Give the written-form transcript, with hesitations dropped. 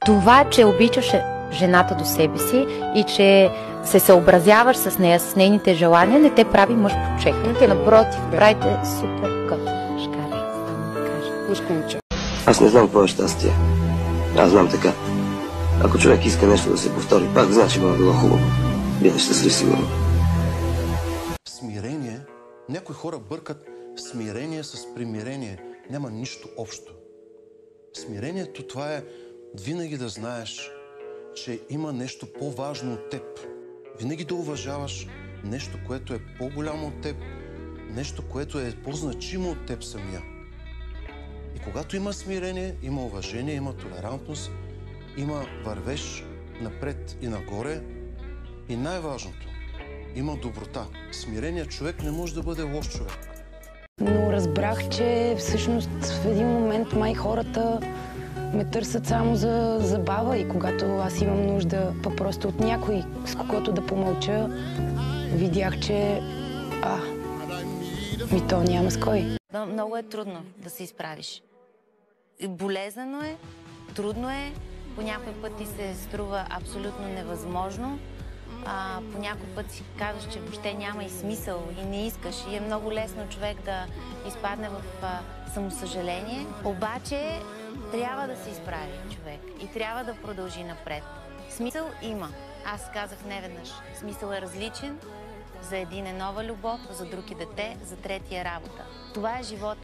Това, че обичаш жената до себе си и че се съобразяваш с нея, с нейните желания, не те прави мъж по човек. Напротив, правите супер готин мъж, кажа. Аз не знам какво е щастие. Аз знам така. Ако човек иска нещо да се повтори пак, значи му е било хубаво. Бил щастлив сигурно. Смирение. Някои хора бъркат смирение с примирение. Няма нищо общо. Смирението това е винаги да знаеш, че има нещо по-важно от теб. Винаги да уважаваш нещо, което е по-голямо от теб, нещо, което е по-значимо от теб самия. И когато има смирение, има уважение, има толерантност, има вървеж напред и нагоре. И най-важното, има доброта. Смиреният човек не може да бъде лош човек. Но разбрах, че всъщност в един момент май хората ме търсят само за забава и когато аз имам нужда просто от някой, с когото да помълча, видях, че то няма с кой. Много е трудно да се изправиш. Болезнено е, трудно е, по някой път ти се струва абсолютно невъзможно. По някой път си казваш, че въобще няма и смисъл и не искаш. И е много лесно човек да изпадне в самосъжаление. Обаче трябва да се изправи човек и трябва да продължи напред. Смисъл има. Аз казах неведнъж. Смисъл е различен. За един е нова любов, за друг е дете, за трети е работа. Това е живот.